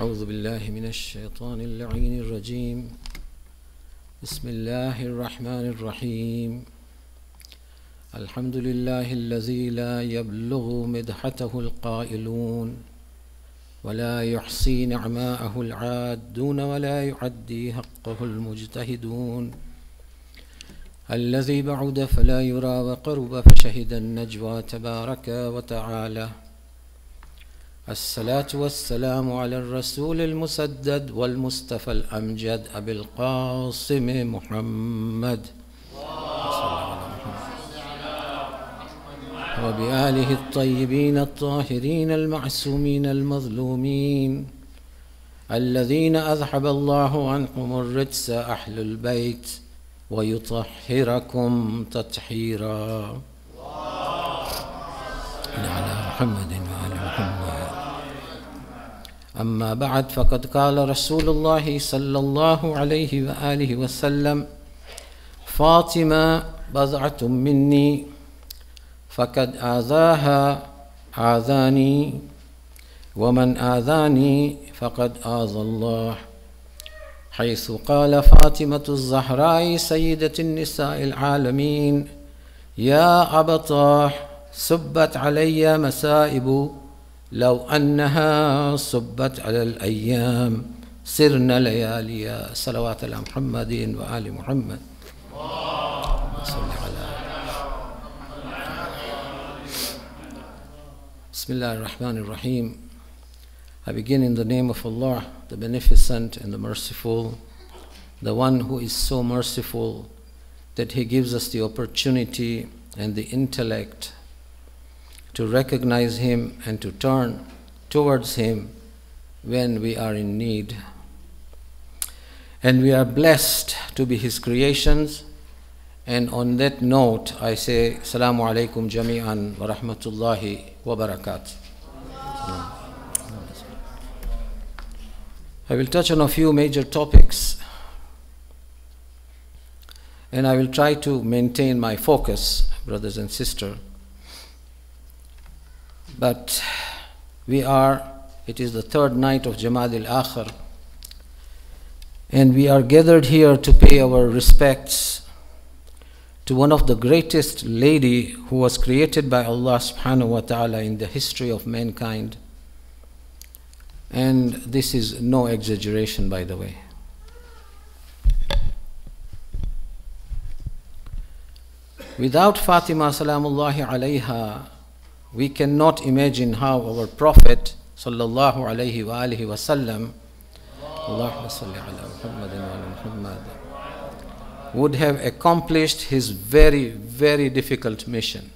أعوذ بالله من الشيطان اللعين الرجيم بسم الله الرحمن الرحيم الحمد لله الذي لا يبلغ مدحته القائلون ولا يحصي نعماءه العادون ولا يعدي حقه المجتهدون الذي بعد فلا يرى وقرب فشهد النجوى تبارك وتعالى الصلاة والسلام على الرسول المسدد والمصطفى الأمجد أبي القاسم محمد وبآله الطيبين الطاهرين المعصومين المظلومين الذين أذهب الله عنهم الرجس أهل البيت ويطهركم تطهيرا على محمد وآل محمد. أما بعد فقد قال رسول الله صلى الله عليه وآله وسلم فاطمة بضعة مني فقد آذاها آذاني ومن آذاني فقد آذى الله حيث قال فاطمة الزهراء سيدة النساء العالمين يا أبطاه صبت علي مسائب لو أنها صبت على الأيام سرنا لياليا صلوات على محمد وآل محمد. Bismillah ar-Rahman ar-Rahim. I begin in the name of Allah, the Beneficent and the Merciful, the one who is so merciful that He gives us the opportunity and the intellect to recognize Him and to turn towards Him when we are in need. And we are blessed to be His creations. And on that note, I say, Assalamu alaikum jami'an wa rahmatullahi wa barakatuh. I will touch on a few major topics, and I will try to maintain my focus, brothers and sisters. But it is the third night of Jamadi-uth, and we are gathered here to pay our respects to one of the greatest lady who was created by Allah subhanahu wa ta'ala in the history of mankind. And this is no exaggeration, by the way. Without Fatima salamullahi alayha, we cannot imagine how our Prophet sallallahu alayhi wa alihi wa sallam, Allahumma salli ala Muhammadin wa ala Muhammad, would have accomplished his very, very difficult mission.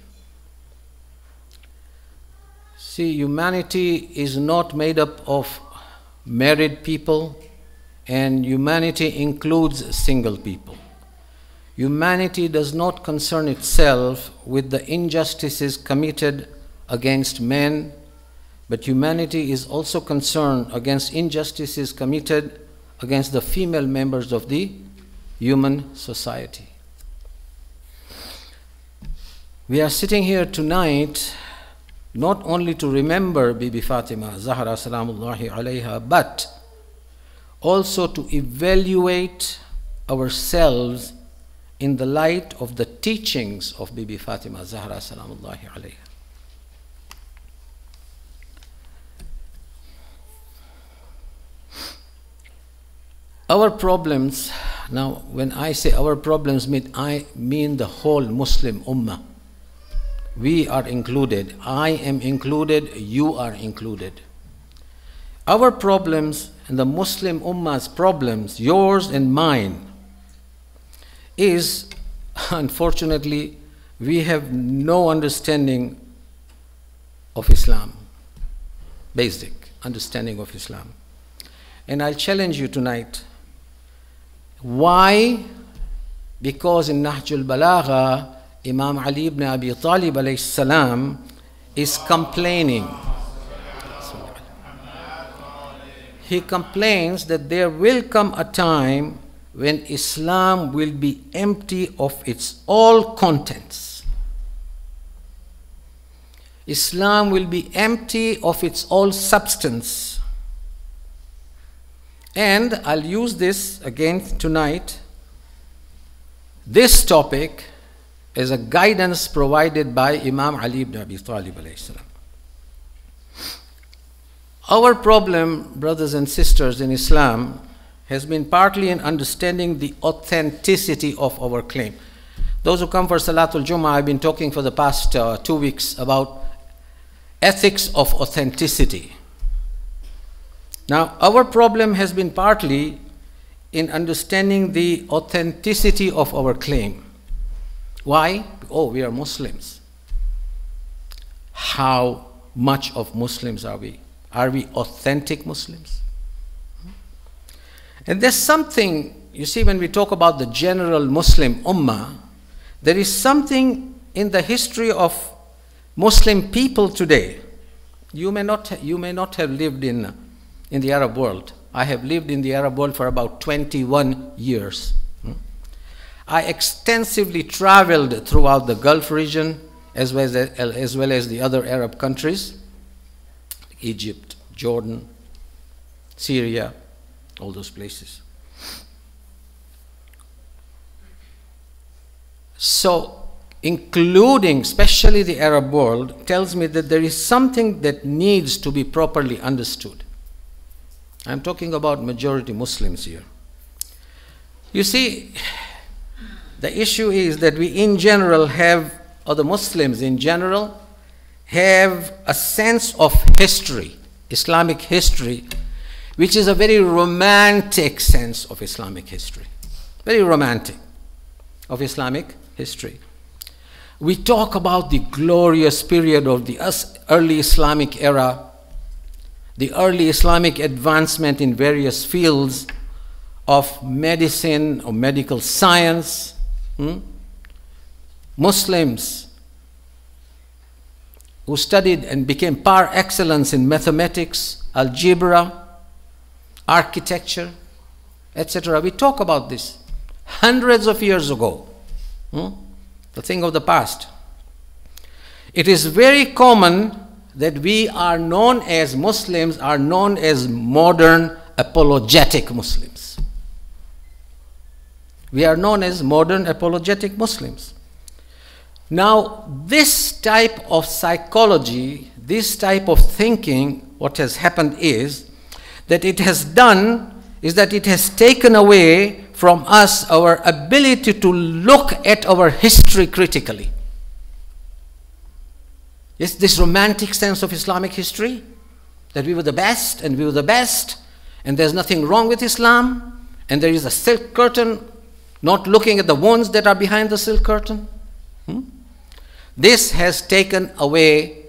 See, humanity is not made up of married people, and humanity includes single people. Humanity does not concern itself with the injustices committed against men, but humanity is also concerned against injustices committed against the female members of the human society. We are sitting here tonight not only to remember Bibi Fatima Zahra salamullahi alayha, but also to evaluate ourselves in the light of the teachings of Bibi Fatima Zahra salamullahi alayha. Our problems, now when I say our problems, I mean the whole Muslim Ummah. We are included, I am included, you are included. Our problems and the Muslim Ummah's problems, yours and mine, is, unfortunately, we have no understanding of Islam, basic understanding of Islam. And I'll challenge you tonight. Why? Because in Nahjul Balagha, Imam Ali ibn Abi Talib alayhi salam is complaining. He complains that there will come a time when Islam will be empty of its all contents. Islam will be empty of its all substance. And I'll use this again tonight, this topic, as a guidance provided by Imam Ali ibn Abi Talib alayhi salam. Our problem, brothers and sisters, in Islam has been partly in understanding the authenticity of our claim. Those who come for Salatul Jummah, I've been talking for the past 2 weeks about ethics of authenticity. Now, our problem has been partly in understanding the authenticity of our claim. Why? Oh, we are Muslims. How much of Muslims are we? Are we authentic Muslims? And there's something, you see, when we talk about the general Muslim Ummah, there is something in the history of Muslim people today. You may not have lived in the Arab world. I have lived in the Arab world for about 21 years. I extensively traveled throughout the Gulf region as well as the other Arab countries, Egypt, Jordan, Syria, all those places. So, including especially the Arab world, tells me that there is something that needs to be properly understood. I'm talking about majority Muslims here. You see, the issue is that we in general have, or the Muslims in general, have a sense of history, Islamic history, which is a very romantic sense of Islamic history. Very romantic of Islamic history. We talk about the glorious period of the early Islamic era, the early Islamic advancement in various fields of medicine or medical science. Muslims who studied and became par excellence in mathematics, algebra, architecture, etc. We talk about this hundreds of years ago. The thing of the past. It is very common that we are known as Muslims, are known as modern apologetic Muslims. We are known as modern apologetic Muslims. Now, this type of psychology, this type of thinking, what has happened is that it has taken away from us our ability to look at our history critically. Yes, this romantic sense of Islamic history, that we were the best and we were the best, and there's nothing wrong with Islam, and there is a silk curtain, not looking at the wounds that are behind the silk curtain. This has taken away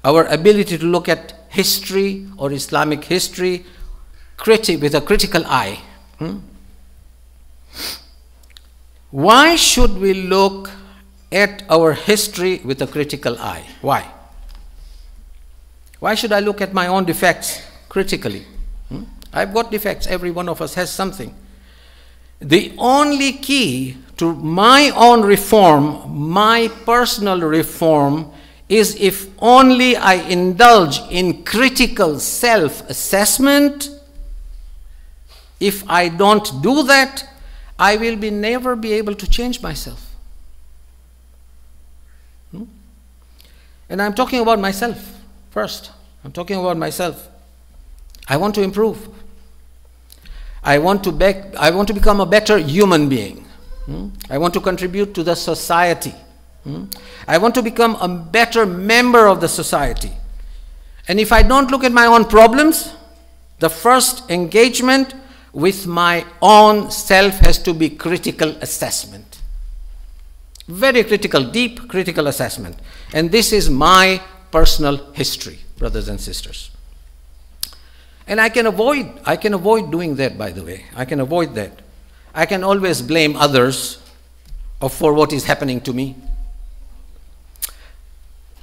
our ability to look at history or Islamic history with a critical eye. Why should we look at our history with a critical eye? Why? Why should I look at my own defects critically? I've got defects. Every one of us has something. The only key to my own reform, my personal reform, is if only I indulge in critical self-assessment. If I don't do that, I will never be able to change myself. And I'm talking about myself first. I'm talking about myself. I want to improve. I want to become a better human being. I want to contribute to the society. I want to become a better member of the society. And if I don't look at my own problems, the first engagement with my own self has to be critical assessment. Very critical, deep critical assessment. And this is my personal history, brothers and sisters. And I can avoid doing that, by the way. I can avoid that. I can always blame others for what is happening to me.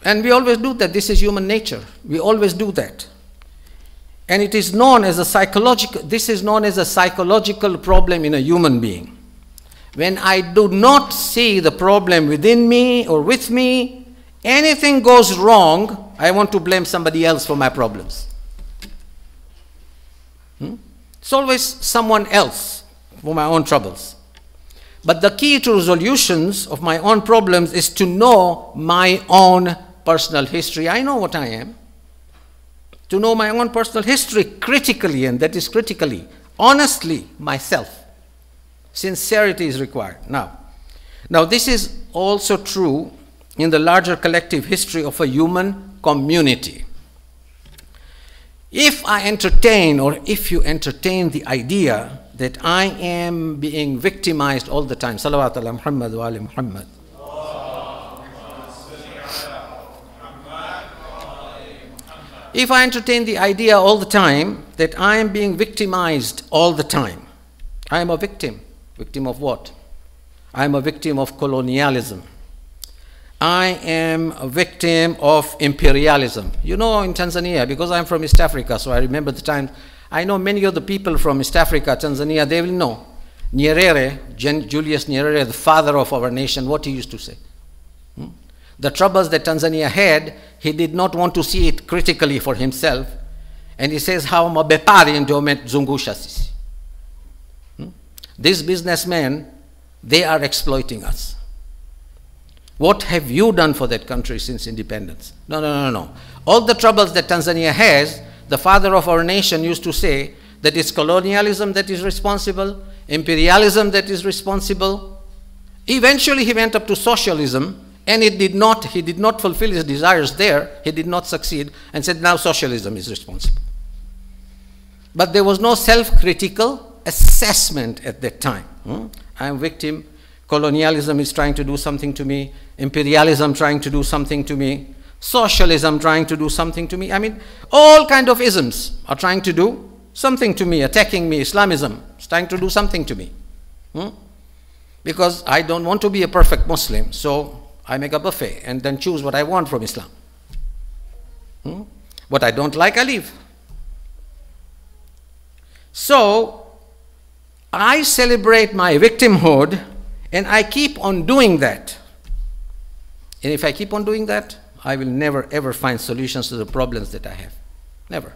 And we always do that. This is human nature. We always do that. And it is known as a psychological problem in a human being. When I do not see the problem within me or with me, anything goes wrong, I want to blame somebody else for my problems. It's always someone else for my own troubles. But the key to resolutions of my own problems is to know my own personal history. I know what I am. To know my own personal history critically, and that is critically, honestly, myself. Sincerity is required. Now this is also true in the larger collective history of a human community. If I entertain, or if you entertain the idea that I am being victimized all the time, salawat ala Muhammad wa ali Muhammad. If I entertain the idea all the time that I am being victimized all the time, I am a victim. Victim of what? I am a victim of colonialism. I am a victim of imperialism. You know, in Tanzania, because I'm from East Africa, so I remember the time, I know many of the people from East Africa, Tanzania, they will know. Nyerere, Julius Nyerere, the father of our nation, what he used to say. The troubles that Tanzania had, he did not want to see it critically for himself. And he says, how mabepari ndio umetuzungusha sisi. These businessmen, they are exploiting us. What have you done for that country since independence? No. All the troubles that Tanzania has, the father of our nation used to say that it's colonialism that is responsible, imperialism that is responsible. Eventually he went up to socialism, and he did not fulfill his desires there. He did not succeed, and said now socialism is responsible. But there was no self-critical assessment at that time. I am victim. Colonialism is trying to do something to me. Imperialism trying to do something to me. Socialism trying to do something to me. I mean, all kind of isms are trying to do something to me, attacking me. Islamism is trying to do something to me. Because I don't want to be a perfect Muslim, so I make a buffet and then choose what I want from Islam. What I don't like, I leave. So, I celebrate my victimhood, and I keep on doing that. And if I keep on doing that, I will never ever find solutions to the problems that I have. Never.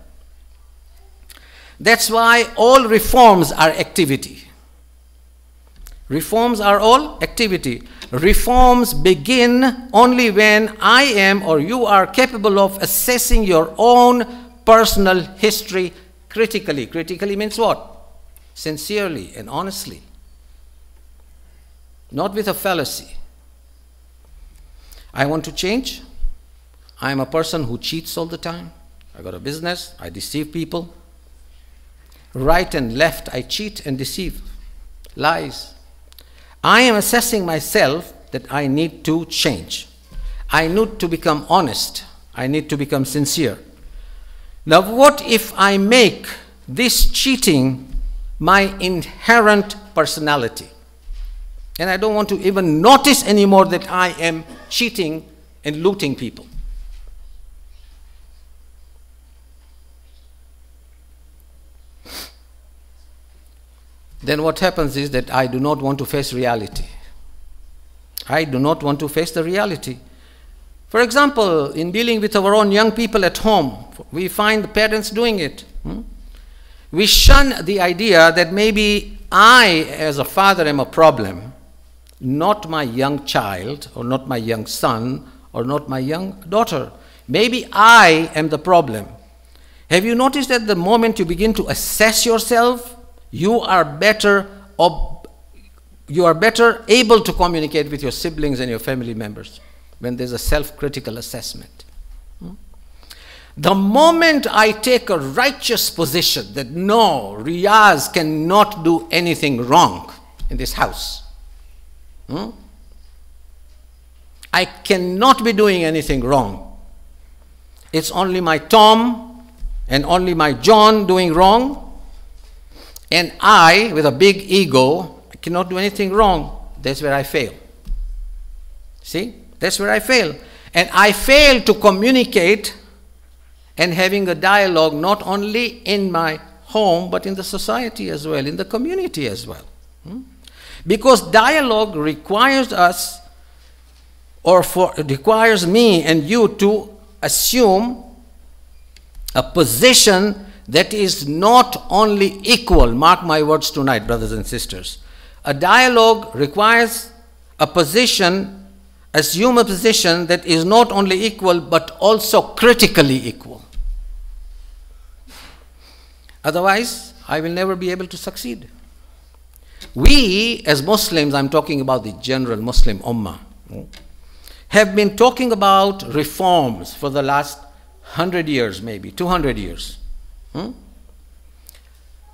That's why all reforms are activity. Reforms are all activity. Reforms begin only when I am or you are capable of assessing your own personal history critically. Critically means what? Sincerely and honestly. Not with a fallacy. I want to change. I am a person who cheats all the time. I got a business. I deceive people. Right and left, I cheat and deceive. Lies. I am assessing myself that I need to change. I need to become honest. I need to become sincere. Now, what if I make this cheating my inherent personality? And I don't want to even notice anymore that I am cheating and looting people. Then what happens is that I do not want to face reality. I do not want to face the reality. For example, in dealing with our own young people at home, we find the parents doing it. We shun the idea that maybe I, as a father, am a problem, not my young child, or not my young son, or not my young daughter. Maybe I am the problem. Have you noticed that the moment you begin to assess yourself, you are better able to communicate with your siblings and your family members when there's a self-critical assessment. The moment I take a righteous position that no, Riyaz cannot do anything wrong in this house. I cannot be doing anything wrong. It's only my Tom and only my John doing wrong. And I, with a big ego, I cannot do anything wrong. That's where I fail. See? That's where I fail. And I fail to communicate and having a dialogue not only in my home, but in the society as well, in the community as well. Because dialogue requires us, or requires me and you to assume a position that is not only equal, mark my words tonight, brothers and sisters. A dialogue requires a position, assume a position that is not only equal but also critically equal. Otherwise, I will never be able to succeed. We as Muslims, I'm talking about the general Muslim Ummah, have been talking about reforms for the last 100 years, maybe 200 years.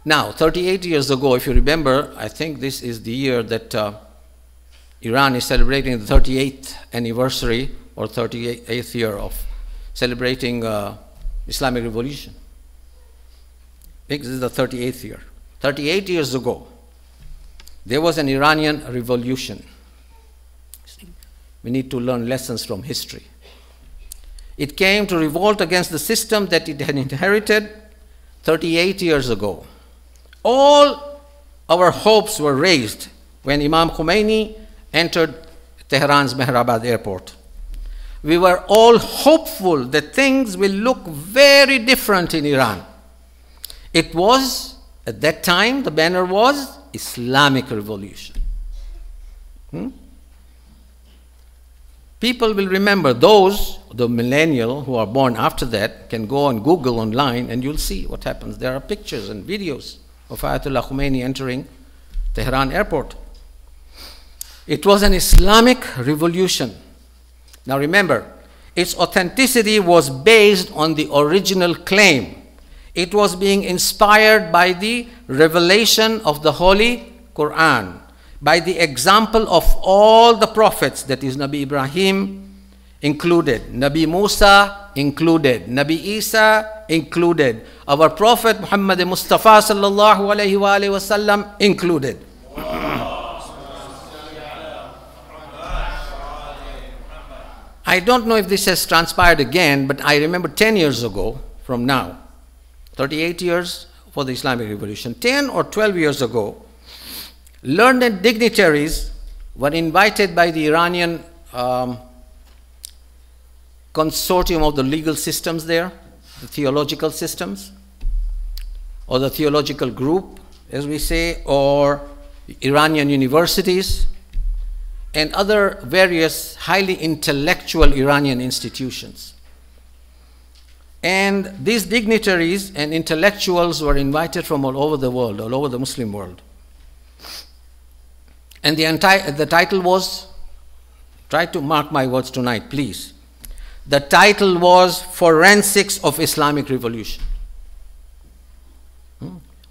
Now, 38 years ago, if you remember, I think this is the year that Iran is celebrating the 38th anniversary or 38th year of celebrating Islamic Revolution. I think this is the 38th year. 38 years ago, there was an Iranian revolution. We need to learn lessons from history. It came to revolt against the system that it had inherited 38 years ago. All our hopes were raised when Imam Khomeini entered Tehran's Mehrabad airport. We were all hopeful that things will look very different in Iran. It was, at that time, the banner was Islamic Revolution. People will remember, those, the millennial who are born after that, can go and Google online and you'll see what happens. There are pictures and videos of Ayatollah Khomeini entering Tehran airport. It was an Islamic revolution. Now remember, its authenticity was based on the original claim. It was being inspired by the revelation of the Holy Quran, by the example of all the prophets, that is Nabi Ibrahim included, Nabi Musa included, Nabi Isa included, our Prophet Muhammad Mustafa sallallahu alayhi wa sallam included. I don't know if this has transpired again, but I remember 10 years ago from now, 38 years for the Islamic Revolution, 10 or 12 years ago, learned dignitaries were invited by the Iranian consortium of the legal systems there, the theological systems, or the theological group, as we say, or Iranian universities, and other various highly intellectual Iranian institutions. And these dignitaries and intellectuals were invited from all over the world, all over the Muslim world. And the title was, try to mark my words tonight, please. The title was Forensics of Islamic Revolution.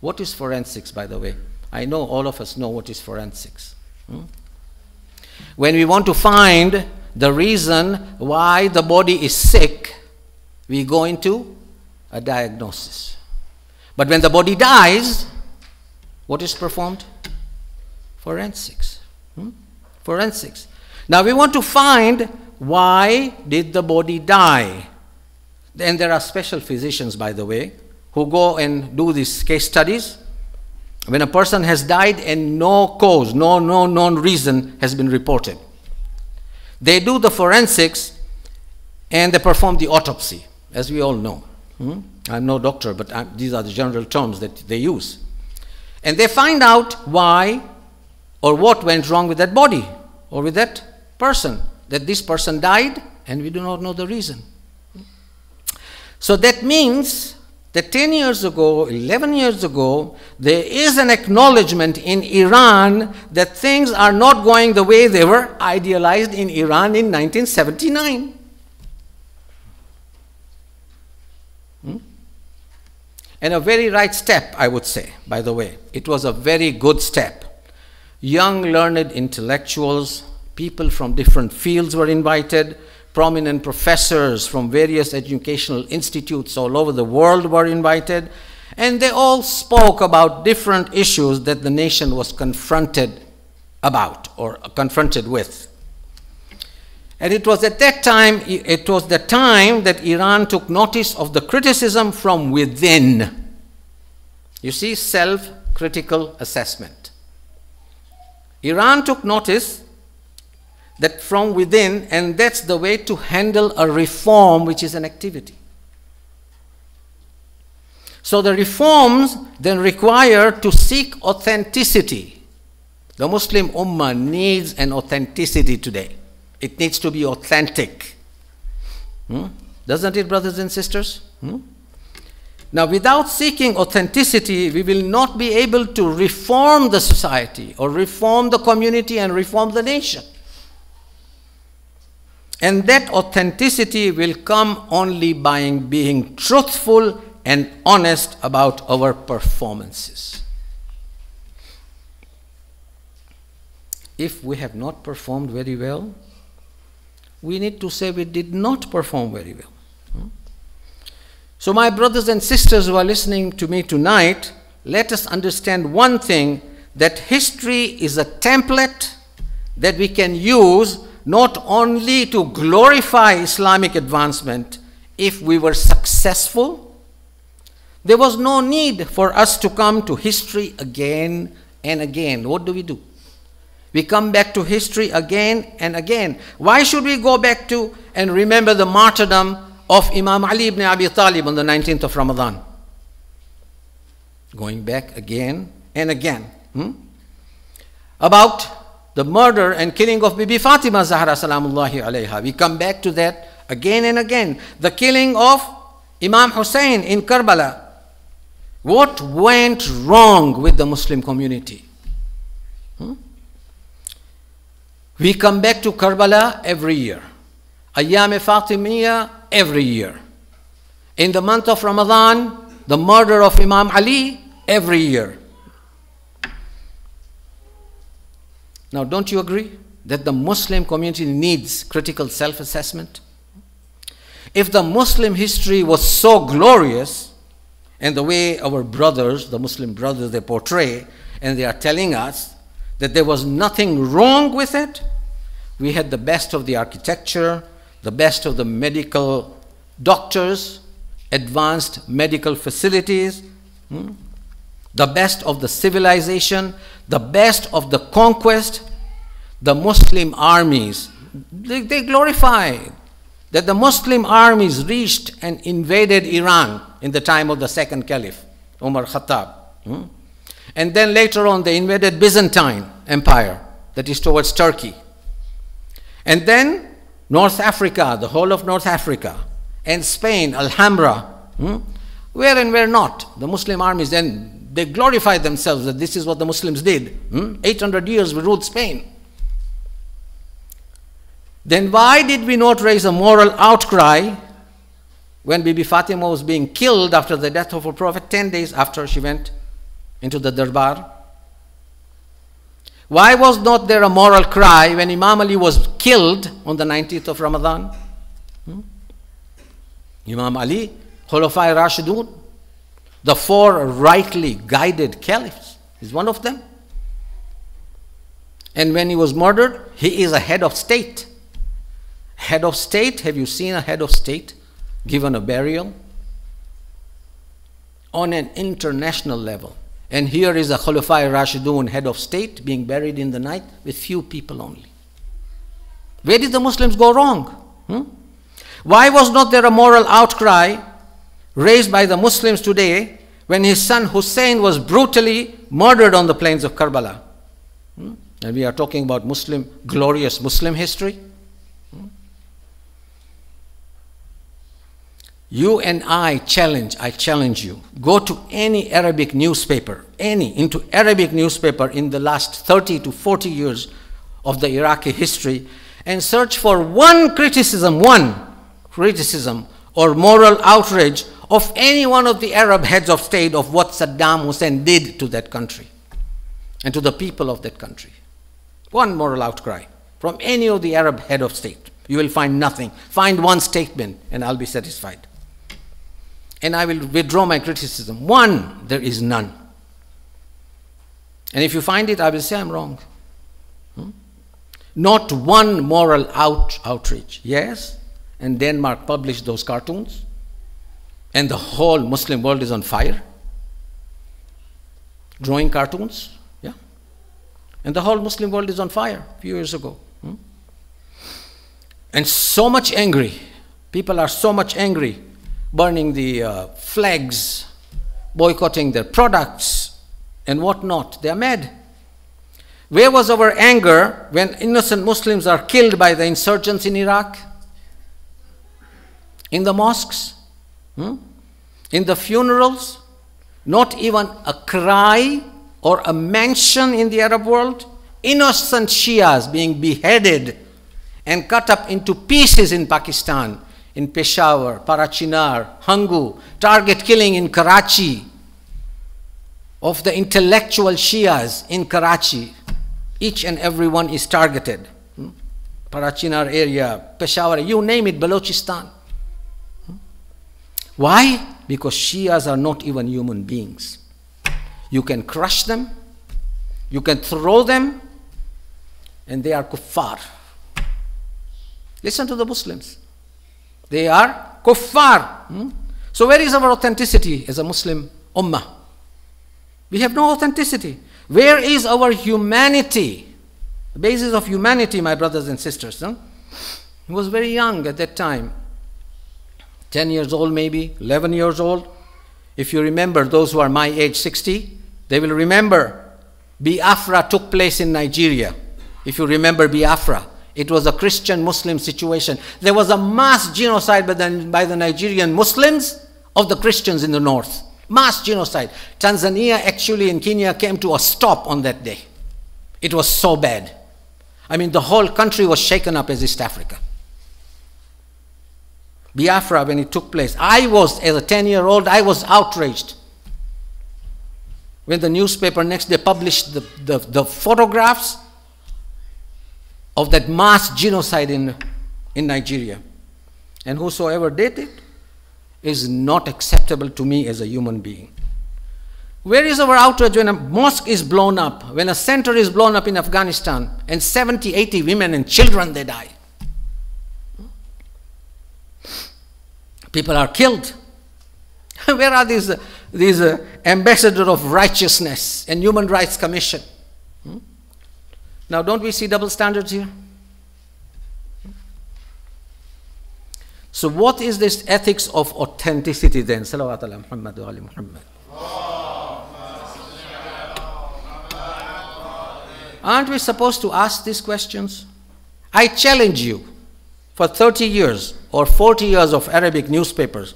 What is forensics, by the way? I know all of us know what is forensics. When we want to find the reason why the body is sick, we go into a diagnosis. But when the body dies, what is performed? Forensics. Forensics. Now we want to find why did the body die. Then there are special physicians, by the way, who go and do these case studies. When a person has died and no cause, no known reason has been reported, they do the forensics and they perform the autopsy, as we all know. I'm no doctor, but these are the general terms that they use. And they find out why or what went wrong with that body or with that person, that this person died and we do not know the reason. So that means that 10 years ago, 11 years ago, there is an acknowledgement in Iran that things are not going the way they were idealized in Iran in 1979. And a very right step, I would say, by the way. It was a very good step. Young, learned intellectuals, people from different fields were invited. Prominent professors from various educational institutes all over the world were invited. And they all spoke about different issues that the nation was confronted about or confronted with. And it was at that time, it was the time that Iran took notice of the criticism from within. You see, self-critical assessment. Iran took notice that from within, and that's the way to handle a reform which is an activity. So the reforms then require to seek authenticity. The Muslim Ummah needs an authenticity today. It needs to be authentic. Doesn't it, brothers and sisters? Now, without seeking authenticity, we will not be able to reform the society or reform the community and reform the nation. And that authenticity will come only by being truthful and honest about our performances. If we have not performed very well, we need to say we did not perform very well. So my brothers and sisters who are listening to me tonight, let us understand one thing, that history is a template that we can use not only to glorify Islamic advancement. If we were successful, there was no need for us to come to history again and again. What do? We come back to history again and again. Why should we go back to and remember the martyrdom of Imam Ali ibn Abi Talib on the 19th of Ramadan? Going back again and again. About the murder and killing of Bibi Fatima Zahra salamullahi alayha. We come back to that again and again. The killing of Imam Hussein in Karbala. What went wrong with the Muslim community? We come back to Karbala every year. Ayyam Fatimiyya every year. In the month of Ramadan, the murder of Imam Ali every year. Now, don't you agree that the Muslim community needs critical self-assessment? If the Muslim history was so glorious, and the way our brothers, the Muslim brothers, they portray, and they are telling us that there was nothing wrong with it, we had the best of the architecture, the best of the medical doctors, advanced medical facilities, the best of the civilization, the best of the conquest. The Muslim armies, they glorify that the Muslim armies reached and invaded Iran in the time of the second caliph, Umar Khattab. And then later on they invaded Byzantine Empire, that is towards Turkey. And then North Africa, the whole of North Africa, and Spain, Alhambra, where and where not. The Muslim armies, then they glorify themselves that this is what the Muslims did. 800 years we ruled Spain. Then why did we not raise a moral outcry when Bibi Fatima was being killed after the death of her Prophet 10 days after she went into the Darbar? Why was not there a moral cry when Imam Ali was killed on the 19th of Ramadan? Imam Ali, Khulafai Rashidun, the four rightly guided caliphs, is one of them. And when he was murdered, he is a head of state. Head of state, have you seen a head of state given a burial? On an international level. And here is a Khulafai Rashidun, head of state, being buried in the night with few people only. Where did the Muslims go wrong? Why was not there a moral outcry raised by the Muslims today when his son Hussein was brutally murdered on the plains of Karbala? And we are talking about glorious Muslim history. You and I challenge you. Go to any Arabic newspaper, into Arabic newspaper in the last 30 to 40 years of the Iraqi history, and search for one criticism or moral outrage of any one of the Arab heads of state of what Saddam Hussein did to that country and to the people of that country. One moral outcry from any of the Arab head of state. You will find nothing. Find one statement and I'll be satisfied. And I will withdraw my criticism. One, there is none. And if you find it, I will say I'm wrong. Not one moral outrage. Yes, and Denmark published those cartoons, and the whole Muslim world is on fire. Drawing cartoons, yeah. And the whole Muslim world is on fire a few years ago. And so much angry. People are so much angry, burning the flags boycotting their products and whatnot. They are mad. Where was our anger when innocent Muslims are killed by the insurgents in Iraq? In the mosques? In the funerals? Not even a cry or a mention in the Arab world? Innocent Shias being beheaded and cut up into pieces in Pakistan, in Peshawar, Parachinar, Hangu, target killing in Karachi of the intellectual Shias in Karachi. Each and every one is targeted. Parachinar area, Peshawar, you name it, Balochistan. Why? Because Shias are not even human beings. You can crush them, you can throw them, and they are kuffar. Listen to the Muslims. They are kuffar. So where is our authenticity as a Muslim ummah? We have no authenticity. Where is our humanity? The basis of humanity, my brothers and sisters. He was very young at that time. 10 years old maybe, 11 years old. If you remember, those who are my age, 60, they will remember Biafra took place in Nigeria. If you remember Biafra, it was a Christian-Muslim situation. There was a mass genocide by the Nigerian Muslims of the Christians in the north. Mass genocide. Tanzania actually and Kenya came to a stop on that day. It was so bad. I mean, the whole country was shaken up as East Africa. Biafra, when it took place, I was, as a 10-year-old, I was outraged. When the newspaper next day published the photographs of that mass genocide in Nigeria. And whosoever did it is not acceptable to me as a human being. Where is our outrage when a mosque is blown up, when a center is blown up in Afghanistan, and 70, 80 women and children, they die? People are killed. Where are these ambassadors of righteousness and human rights commission? Now, don't we see double standards here? So what is this ethics of authenticity then? Salawat ala Muhammad wa ali Muhammad. Aren't we supposed to ask these questions? I challenge you, for 30 years or 40 years of Arabic newspapers,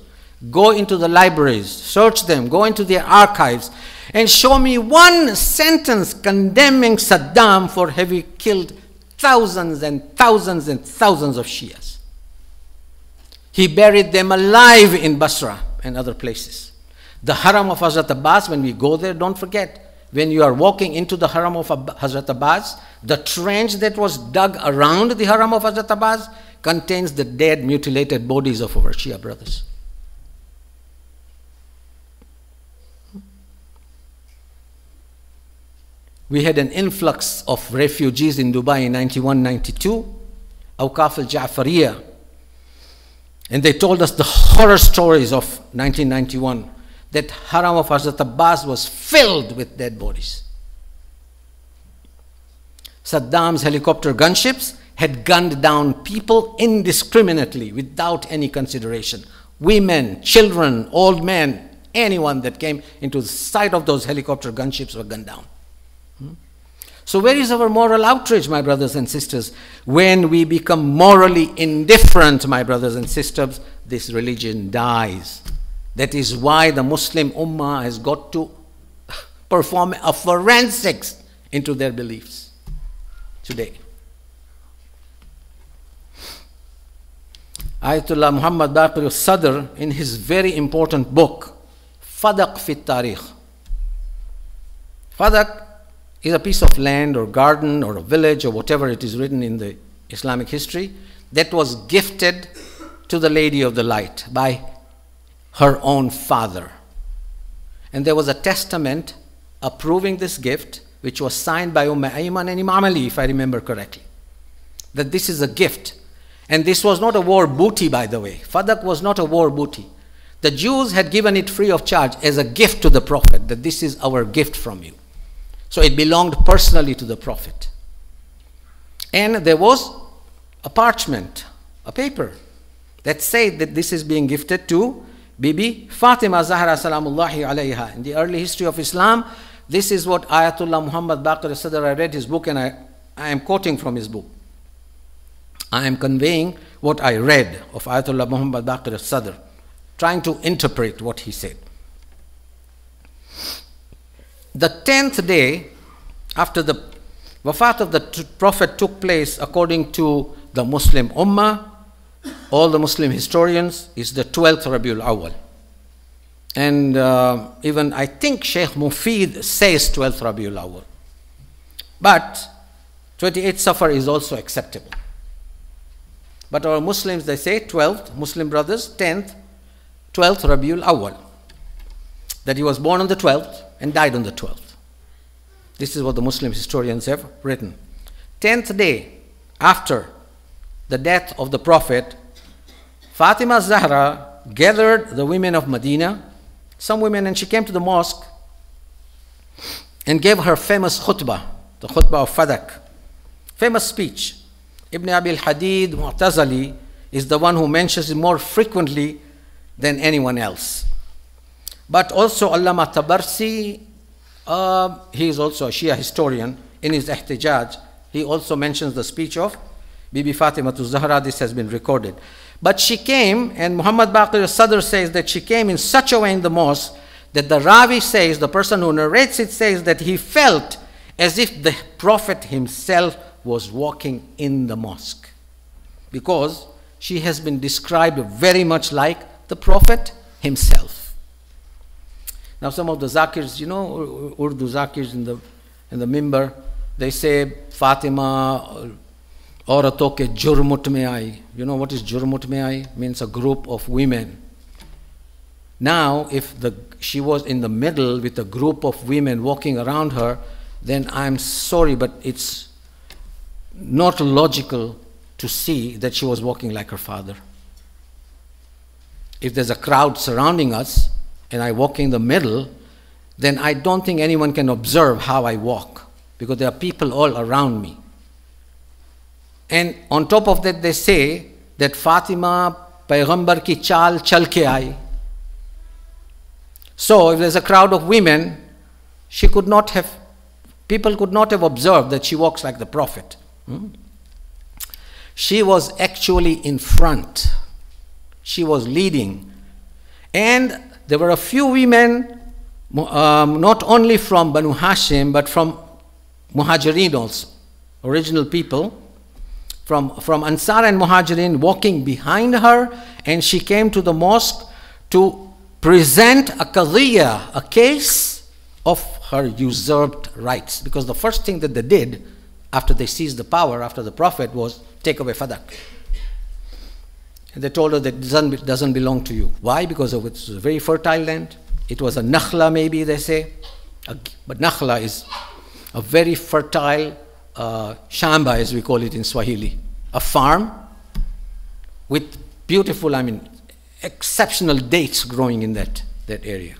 go into the libraries, search them, go into their archives, and show me one sentence condemning Saddam for having killed thousands and thousands and thousands of Shias. He buried them alive in Basra and other places. The Haram of Hazrat Abbas, when we go there, don't forget, when you are walking into the Haram of Hazrat Abbas, the trench that was dug around the Haram of Hazrat Abbas contains the dead, mutilated bodies of our Shia brothers. We had an influx of refugees in Dubai in 91-92, Awqaf al-Ja'fariyah, and they told us the horror stories of 1991, that Haram of Hazrat Abbas was filled with dead bodies. Saddam's helicopter gunships had gunned down people indiscriminately without any consideration. Women, children, old men, anyone that came into the sight of those helicopter gunships were gunned down. So where is our moral outrage, my brothers and sisters? When we become morally indifferent, my brothers and sisters, this religion dies. That is why the Muslim Ummah has got to perform a forensics into their beliefs today. Ayatollah Muhammad Baqir al-Sadr, in his very important book, Fadaq fi Tarikh. Fadaq is a piece of land or garden or a village or whatever it is written in the Islamic history that was gifted to the Lady of the Light by her own father. And there was a testament approving this gift, which was signed by Ayman and Imam Ali, if I remember correctly, that this is a gift. And this was not a war booty, by the way. Fadaq was not a war booty. The Jews had given it free of charge as a gift to the Prophet, that this is our gift from you. So it belonged personally to the Prophet. And there was a parchment, a paper, that said that this is being gifted to Bibi Fatima Zahra Salamullahi alayha. In the early history of Islam, this is what Ayatollah Muhammad Baqir Sadr, I read his book and I am quoting from his book. I am conveying what I read of Ayatollah Muhammad Baqir Sadr, trying to interpret what he said. The 10th day after the wafat of the Prophet took place, according to the Muslim Ummah, all the Muslim historians, is the 12th Rabiul Awwal. And even I think Sheikh Mufid says 12th Rabiul Awwal. But 28th Safar is also acceptable. But our Muslims, they say 12th, Muslim brothers, 10th, 12th Rabiul Awwal. That he was born on the 12th and died on the 12th. This is what the Muslim historians have written. 10th day after the death of the Prophet, Fatima Zahra gathered the women of Medina, some women, and she came to the mosque and gave her famous khutbah, the khutbah of Fadak, famous speech. Ibn Abil Hadid Mu'tazali is the one who mentions it more frequently than anyone else. But also Allama Tabarsi, he is also a Shia historian. In his Ihtijaj, he also mentions the speech of Bibi Fatima to Zahra. This has been recorded. But she came, and Muhammad Baqir Sadr says that she came in such a way in the mosque that the Ravi says, the person who narrates it says that he felt as if the Prophet himself was walking in the mosque, because she has been described very much like the Prophet himself. Now some of the zakirs, you know, Urdu zakirs in the mimbar, they say Fatima auraton ke jurmut mein aayi. You know what is jurmut mein aayi? Means a group of women. Now if she was in the middle with a group of women walking around her, then I'm sorry, but it's not logical to see that she was walking like her father. If there's a crowd surrounding us and I walk in the middle, then I don't think anyone can observe how I walk, because there are people all around me. And on top of that, they say that Fatima Payghambar ki chal chal ke aayi. So if there's a crowd of women, people could not have observed that she walks like the Prophet. She was actually in front. She was leading. And there were a few women, not only from Banu Hashim, but from Muhajirin also, original people, from Ansar and Muhajirin, walking behind her, and she came to the mosque to present a qadiyya, a case of her usurped rights. Because the first thing that they did after they seized the power, after the Prophet, was take away Fadak. And they told her that it doesn't belong to you. Why? Because of it's a very fertile land. It was a nakhla, maybe they say. But nakhla is a very fertile shamba, as we call it in Swahili. A farm with beautiful, exceptional dates growing in that area.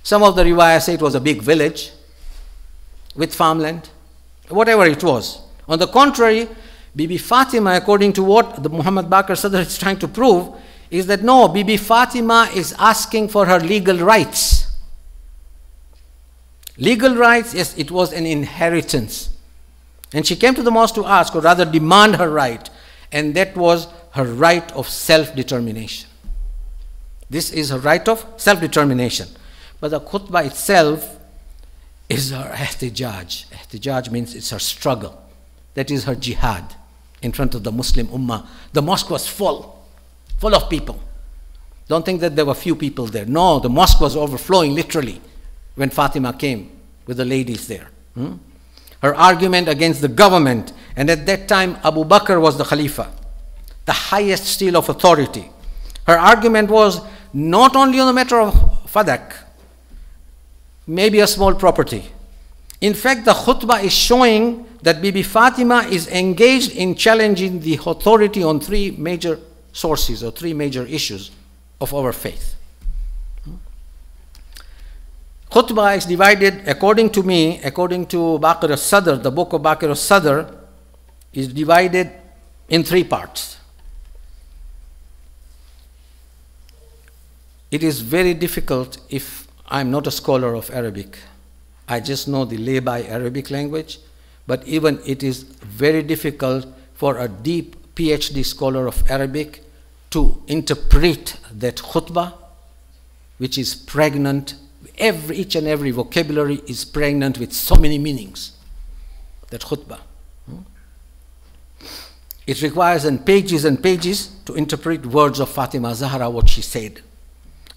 Some of the riwayah say it was a big village with farmland. Whatever it was. On the contrary, Bibi Fatima, according to what the Muhammad Baqir Sadr is trying to prove, is that no, Bibi Fatima is asking for her legal rights. Legal rights, yes, it was an inheritance. And she came to the mosque to ask, or rather demand her right, and that was her right of self-determination. This is her right of self-determination. But the khutbah itself is her ihtijaj. Ihtijaj means it's her struggle. That is her jihad in front of the Muslim Ummah. The mosque was full of people. Don't think that there were few people there. No, the mosque was overflowing literally when Fatima came with the ladies there. Her argument against the government, and at that time Abu Bakr was the Khalifa, the highest seal of authority. Her argument was not only on the matter of Fadak, maybe a small property. In fact, the khutbah is showing that Bibi Fatima is engaged in challenging the authority on three major sources or three major issues of our faith. Khutbah is divided, according to me, according to Baqir al-Sadr, the book of Baqir al-Sadr is divided in three parts. It is very difficult if I'm not a scholar of Arabic. I just know the lay-by Arabic language, but even it is very difficult for a deep PhD scholar of Arabic to interpret that khutbah, which is pregnant. Each and every vocabulary is pregnant with so many meanings, that khutbah. It requires pages and pages to interpret words of Fatima Zahra, what she said.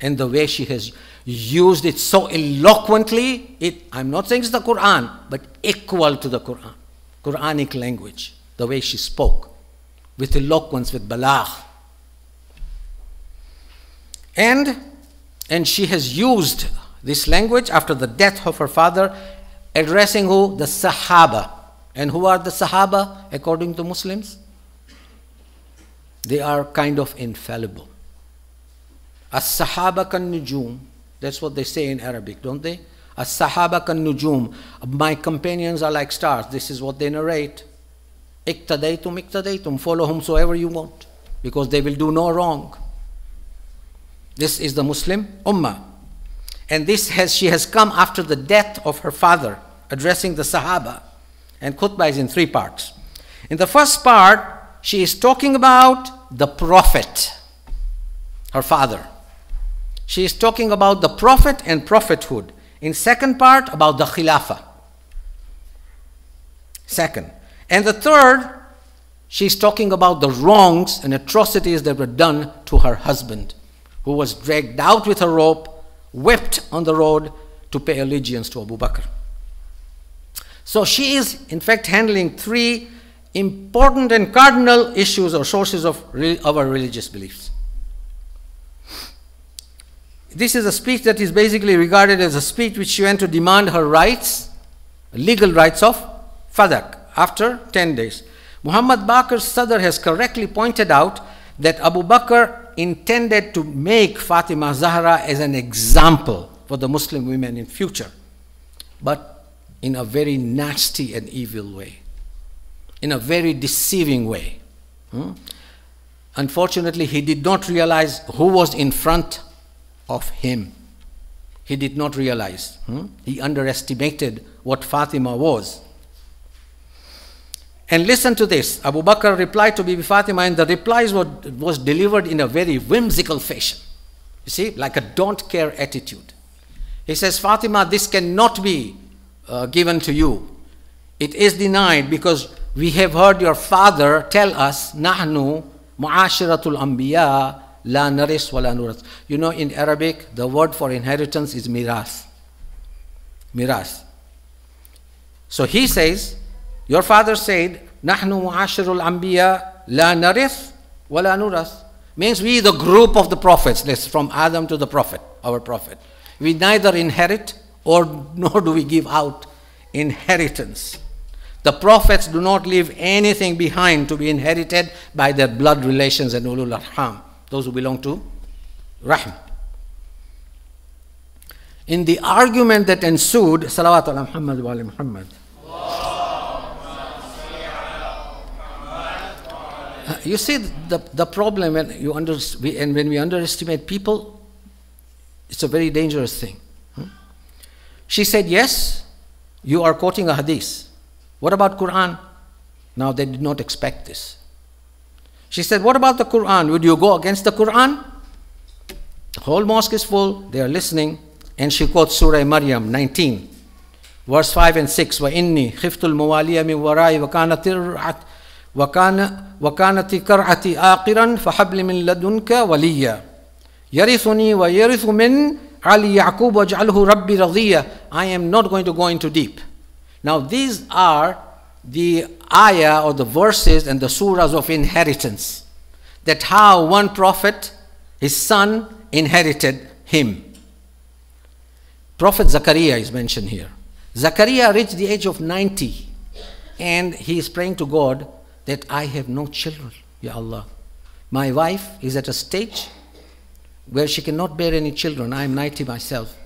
And the way she has used it so eloquently, I'm not saying it's the Quran, but equal to the Quran, Quranic language, the way she spoke, with eloquence, with balagh. And she has used this language after the death of her father, addressing who? The Sahaba. And who are the Sahaba according to Muslims? They are kind of infallible. As-Sahaba kan-nujum. That's what they say in Arabic, don't they? As-Sahaba kan-nujum. My companions are like stars. This is what they narrate. Iqtadaytum, iqtadaytum. Follow whomsoever you want, because they will do no wrong. This is the Muslim Ummah. And she has come after the death of her father, addressing the Sahaba. And khutbah is in 3 parts. In the first part, she is talking about the Prophet, her father. She is talking about the Prophet and prophethood. In second part, about the Khilafah. Second. And the third, she is talking about the wrongs and atrocities that were done to her husband, who was dragged out with a rope, whipped on the road to pay allegiance to Abu Bakr. So she is, in fact, handling 3 important and cardinal issues or sources of our religious beliefs. This is a speech that is basically regarded as a speech which she went to demand her rights, legal rights of Fadak, after 10 days. Muhammad Baqir Sadr has correctly pointed out that Abu Bakr intended to make Fatima Zahra as an example for the Muslim women in future, but in a very nasty and evil way, in a very deceiving way. Unfortunately, he did not realize who was in front of him. He did not realize. He underestimated what Fatima was. And listen to this. Abu Bakr replied to Bibi Fatima, and the replies was delivered in a very whimsical fashion. You see, like a don't care attitude. He says, Fatima, this cannot be given to you. It is denied because we have heard your father tell us, Nahnu mu'ashiratul anbiya la naris wa la nuras. You know, in Arabic, the word for inheritance is miras. Miras. So he says, your father said, Nahnu mu'ashirul anbiya la narith wa la nuras. Means we, the group of the prophets, from Adam to the prophet, our prophet. We neither inherit nor do we give out inheritance. The prophets do not leave anything behind to be inherited by their blood relations and ulul arham, those who belong to Rahm. In the argument that ensued, Salawat ala Muhammad wa ala Muhammad. You see the problem when we underestimate people, it's a very dangerous thing. She said, yes, you are quoting a hadith. What about Quran? Now they did not expect this. She said, what about the Quran? Would you go against the Quran? The whole mosque is full, they are listening, and she quotes Surah Maryam 19, verse 5 and 6. وَإِنِّي خِفْتُ الْمُوَالِيَ مِنْ وَرَائِي وَكَانَتِ كَرْعَتِي آقِرًا فَحَبْلِ مِنْ لَدُنْكَ وَلِيًّا يَرِثُنِي وَيَرِثُ مِنْ عَلِي يَعْقُوبَ وَاجْعَلْهُ رَبِّي رَضِيًّا. I am not going to go into deep. Now these are the ayah or the verses and the surahs of inheritance. That how one prophet, his son, inherited him. Prophet Zakaria is mentioned here. Zakaria reached the age of 90 and he is praying to God that I have no children, Ya Allah. My wife is at a stage where she cannot bear any children. I am 90 myself.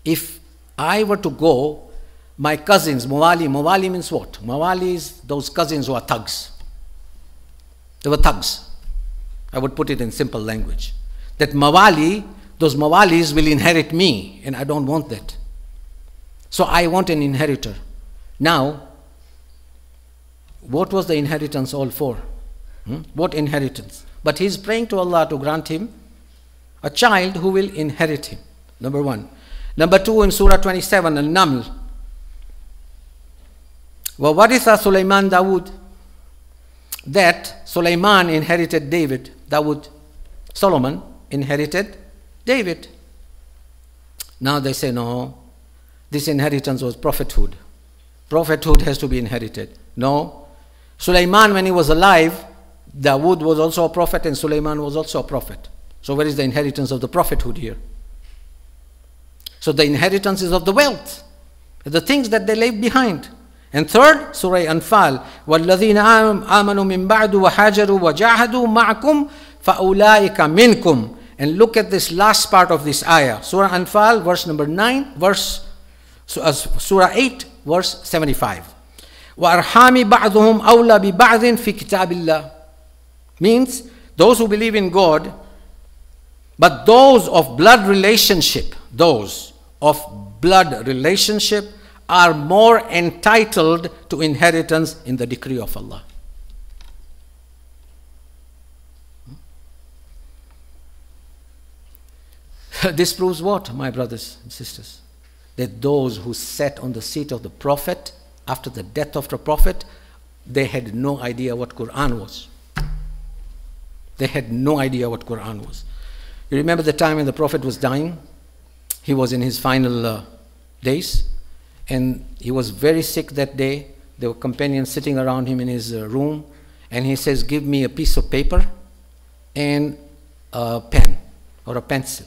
If I were to go, my cousins, Mawali means what? Mawali is those cousins who are thugs. They were thugs. I would put it in simple language. That Mawali those mawalis will inherit me, and I don't want that. So I want an inheritor. Now, what was the inheritance all for? What inheritance? But he's praying to Allah to grant him a child who will inherit him. Number one. Number two, in Surah 27, Al-Naml. وَوَرِثَ Sulaiman Dawood. That Sulaiman inherited David. Dawood, Solomon inherited David. Now they say, no, this inheritance was prophethood. Prophethood has to be inherited. No. Sulaiman, when he was alive, Dawood was also a prophet and Sulaiman was also a prophet. So where is the inheritance of the prophethood here? So the inheritance is of the wealth, the things that they leave behind. And third, Surah Anfal, وَالَّذِينَ آمَنُوا مِن بَعْدُ وَحَاجَرُوا وَجَاهَدُوا مَعَكُمْ فَأُولَٰئِكَ مِنْكُمْ. And look at this last part of this ayah. Surah Anfal, verse number 9, Surah 8, verse 75. وَأَرْحَامِ بَعْضُهُمْ أَوْلَى بِبَعْضٍ فِي كِتَابِ اللَّهِ. Means those who believe in God, but those of blood relationship, are more entitled to inheritance in the decree of Allah. This proves what, my brothers and sisters? That those who sat on the seat of the Prophet after the death of the Prophet, they had no idea what Quran was. They had no idea what Quran was. You remember the time when the Prophet was dying? He was in his final days, and he was very sick that day. There were companions sitting around him in his room, and he says, give me a piece of paper and a pen or a pencil,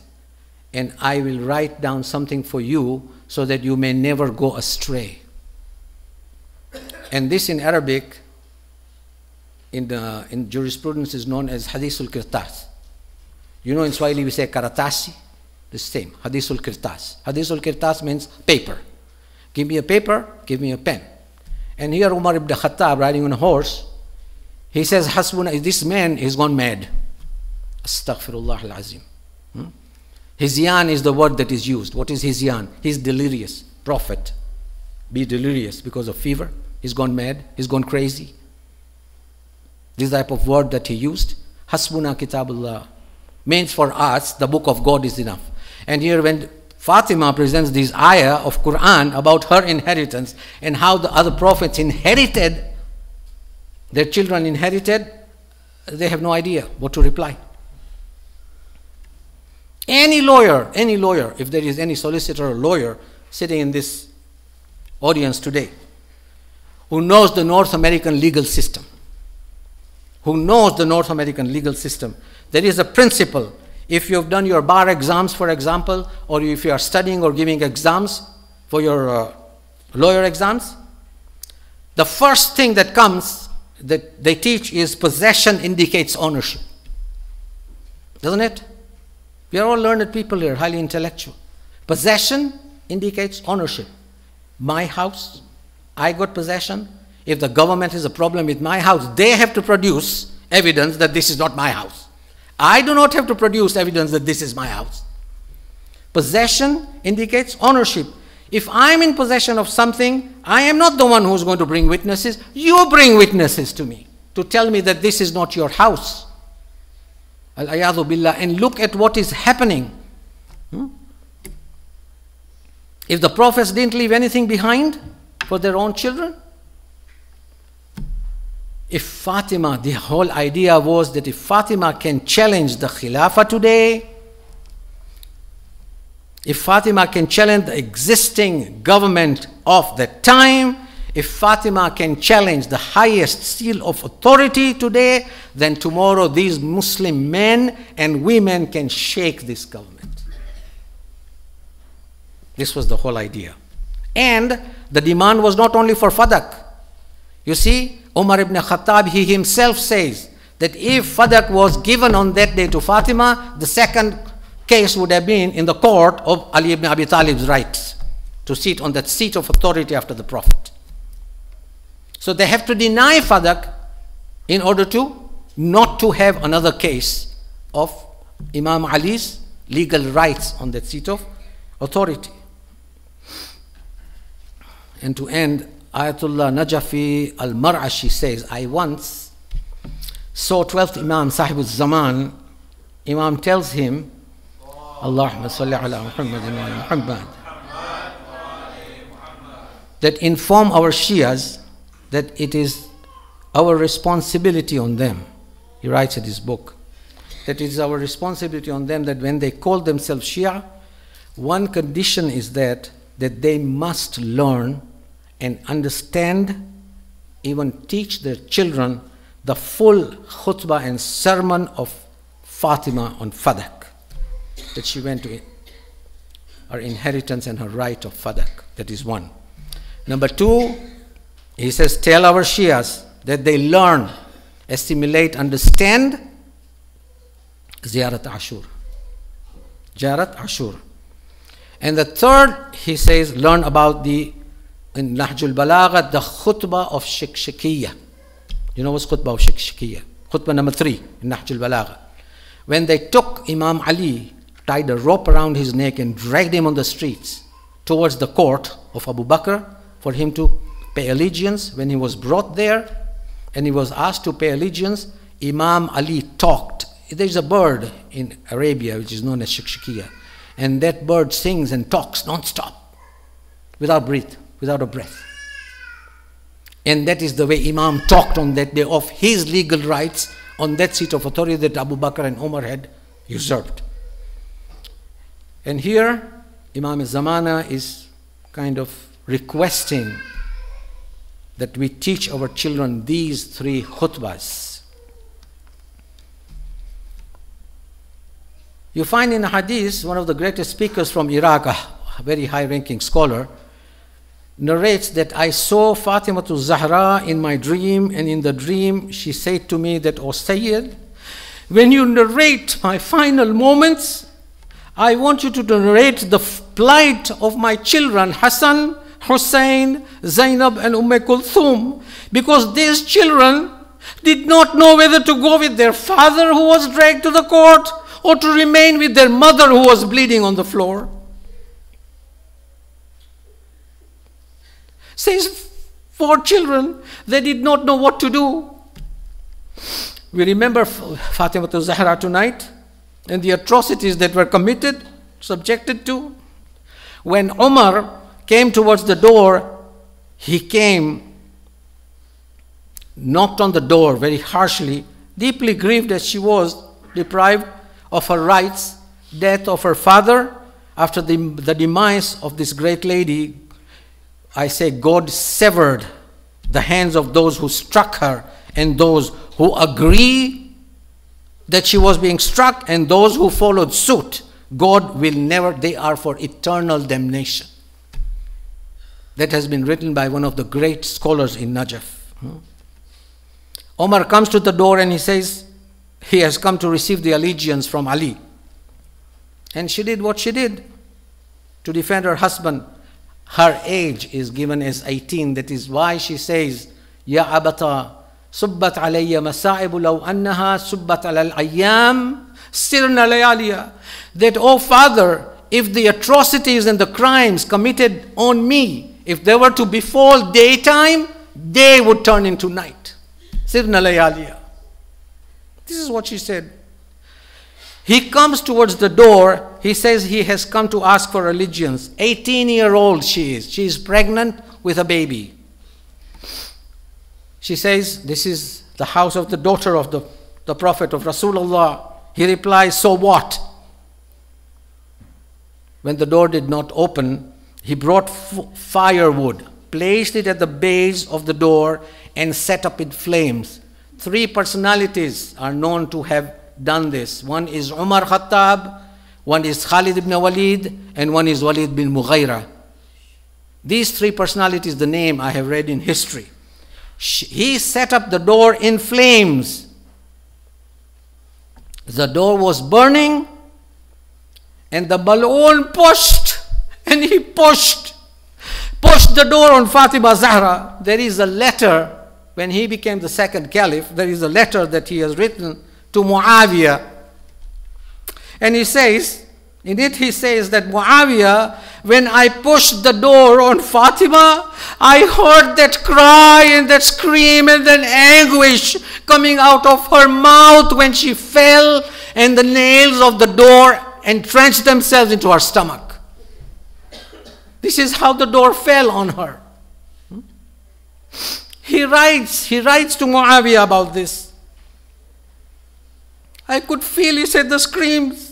and I will write down something for you so that you may never go astray. And this in Arabic, in jurisprudence, is known as Hadithul Kirtas. You know, in Swahili we say karatasi, the same, Hadithul Kirtas. Hadithul Kirtas means paper. Give me a paper, give me a pen. And here Umar ibn Khattab, riding on a horse, he says, Hasbuna, this man is gone mad. Astaghfirullah al-Azim. Hizyan is the word that is used. What is hizyan? He's delirious. Prophet. Be delirious because of fever. He's gone mad. He's gone crazy. This type of word that he used. Hasbuna kitabullah. Means for us, the book of God is enough. And here when Fatima presents this ayah of Quran about her inheritance and how the other prophets inherited, their children inherited, they have no idea what to reply. Any lawyer, if there is any solicitor or lawyer sitting in this audience today, who knows the North American legal system, there is a principle. If you have done your bar exams, for example, or if you are studying or giving exams for your lawyer exams, the first thing that comes that they teach is possession indicates ownership. Doesn't it? We are all learned people here, highly intellectual. Possession indicates ownership. My house, I got possession. If the government has a problem with my house, they have to produce evidence that this is not my house. I do not have to produce evidence that this is my house. Possession indicates ownership. If I am in possession of something, I am not the one who is going to bring witnesses. You bring witnesses to me to tell me that this is not your house. Al-ayadhu billah. And look at what is happening. If the prophets didn't leave anything behind for their own children, if Fatima, the whole idea was that if Fatima can challenge the Khilafah today, if Fatima can challenge the existing government of the time, if Fatima can challenge the highest seal of authority today, then tomorrow these Muslim men and women can shake this government. This was the whole idea. And the demand was not only for Fadak. You see, Umar ibn Khattab, he himself says that if Fadak was given on that day to Fatima, the second case would have been in the court of Ali ibn Abi Talib's rights to sit on that seat of authority after the Prophet. So they have to deny Fadak in order to not to have another case of Imam Ali's legal rights on that seat of authority. And to end, Ayatollah Najafi al-Mar'ashi says, I once saw 12th Imam Sahib al-Zaman. Imam tells him, Allahumma salli ala Muhammadin wa ala Muhammad, that inform our Shias that it is our responsibility on them. He writes in his book that it is our responsibility on them that when they call themselves Shia, one condition is that they must learn and understand, even teach their children the full khutbah and sermon of Fatima on Fadak, that she went to her inheritance and her right of Fadak. That is one. Number two, he says, tell our Shias that they learn, assimilate, understand Ziyarat Ashur. Ziyarat Ashur. And the third, he says, learn about in Nahjul Balagha, the khutbah of Shikshikiyya. You know what's khutbah of Shikshikiyya? Khutbah number 3 in Nahjul Balagha. When they took Imam Ali, tied a rope around his neck and dragged him on the streets towards the court of Abu Bakr for him to pay allegiance. When he was brought there and he was asked to pay allegiance, Imam Ali talked. There's a bird in Arabia which is known as Shikshikiyya, and that bird sings and talks non-stop, without a breath. And that is the way Imam talked on that day of his legal rights on that seat of authority that Abu Bakr and Umar had usurped. And here, Imam al-Zamana is kind of requesting that we teach our children these 3 khutbahs. You find in a hadith, one of the greatest speakers from Iraq, a very high-ranking scholar, narrates that I saw Fatima Zahra in my dream, and in the dream she said to me that, O Sayyid, when you narrate my final moments, I want you to narrate the plight of my children, Hassan, Hussein, Zainab and Kulthum, because these children did not know whether to go with their father who was dragged to the court or to remain with their mother who was bleeding on the floor. Says 4 children, they did not know what to do. We remember Fatima Zahra tonight and the atrocities that were committed, subjected to. When Umar came towards the door, he came, knocked on the door very harshly, deeply grieved as she was deprived of her rights, death of her father. After the demise of this great lady, I say God severed the hands of those who struck her and those who agree that she was being struck and those who followed suit. God will never, they are for eternal damnation. That has been written by one of the great scholars in Najaf. Omar comes to the door and he says, he has come to receive the allegiance from Ali. And she did what she did to defend her husband. Her age is given as 18. That is why she says, Ya abata, subbat alayya masaibu law annaha subbat alal ayyam sirna layaliya. That, oh father, if the atrocities and the crimes committed on me, if they were to befall daytime, day would turn into night. Sirna layaliya. This is what she said. He comes towards the door. He says he has come to ask for allegiance. 18-year-old she is. She is pregnant with a baby. She says, this is the house of the daughter of the Prophet of Rasulullah. He replies, so what? When the door did not open, he brought firewood, placed it at the base of the door, and set up in flames. 3 personalities are known to have done this. One is Umar Khattab, one is Khalid ibn Walid, and one is Walid bin Mughayra. These 3 personalities, the name I have read in history. He set up the door in flames. The door was burning, and the balloon pushed, and he pushed the door on Fatima Zahra. There is a letter, when he became the 2nd caliph, there is a letter that he has written to Muawiyah. And he says In it he says that Muawiyah, when I pushed the door on Fatima, I heard that cry and that scream and that anguish coming out of her mouth when she fell, and the nails of the door entrenched themselves into her stomach. This is how the door fell on her. He writes to Muawiyah about this. I could feel, he said, the screams.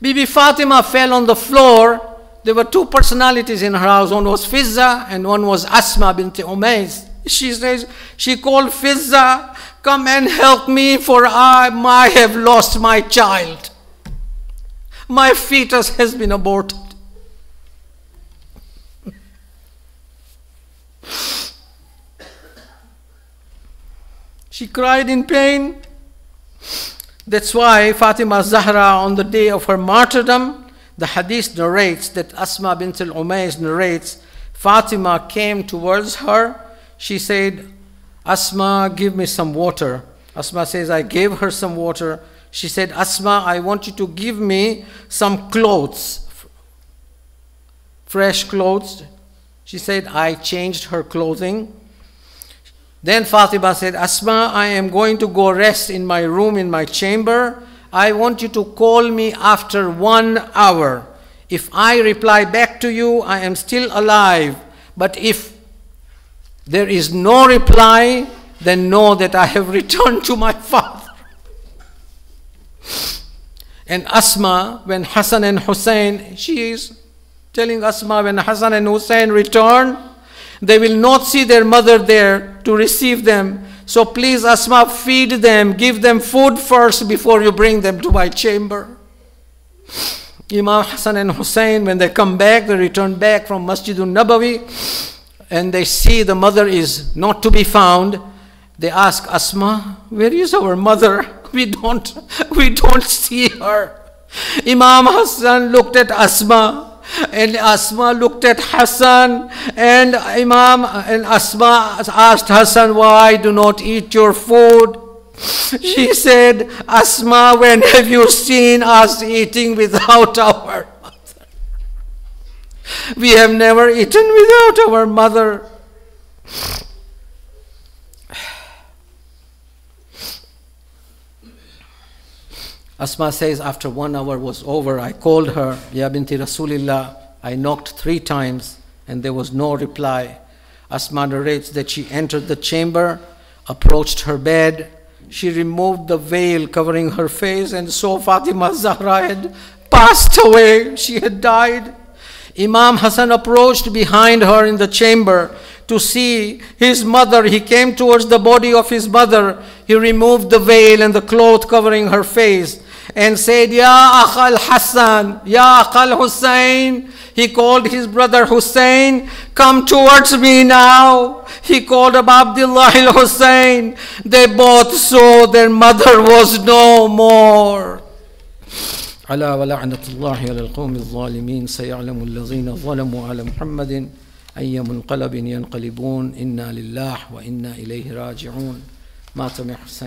Bibi Fatima fell on the floor. There were two personalities in her house. One was Fizza and one was Asma bint Umays. She says, she called Fizza, come and help me, for I have lost my child. My fetus has been aborted. She cried in pain. That's why Fatima Zahra, on the day of her martyrdom, the hadith narrates that Asma bint al-Umays narrates, Fatima came towards her. She said, Asma, give me some water. Asma says, I gave her some water. She said, Asma, I want you to give me some clothes, fresh clothes. She said, I changed her clothing. Then Fatima said, Asma, I am going to go rest in my room, in my chamber. I want you to call me after 1 hour. If I reply back to you, I am still alive. But if there is no reply, then know that I have returned to my father. And Asma, when Hassan and Hussein, she is telling Asma, when Hassan and Hussein return, they will not see their mother there to receive them. So please, Asma, feed them, give them food first before you bring them to my chamber. Imam Hassan and Hussein, when they come back, they return back from Masjidun Nabawi, and they see the mother is not to be found. They ask Asma, where is our mother? We don't see her. Imam Hassan looked at Asma, and Asma looked at Hassan, and Asma asked Hassan, why do not eat your food? She said, Asma, when have you seen us eating without our mother? We have never eaten without our mother. Asma says, after 1 hour was over, I called her, Ya binti Rasulillah. I knocked 3 times and there was no reply. Asma narrates that she entered the chamber, approached her bed. She removed the veil covering her face and saw Fatima Zahra had passed away. She had died. Imam Hassan approached behind her in the chamber to see his mother. He came towards the body of his mother. He removed the veil and the cloth covering her face and said, Ya Akhal Hassan, Ya Akhal Hussein. He called his brother Hussein, come towards me now. He called Abu Abdullah al-Hussein. They both saw their mother was no more. ألا ولعنة الله على القوم الظالمين سيعلم الذين ظلموا على محمد أي منقلب ينقلبون إنا لله وإنا إليه راجعون. مات حسين.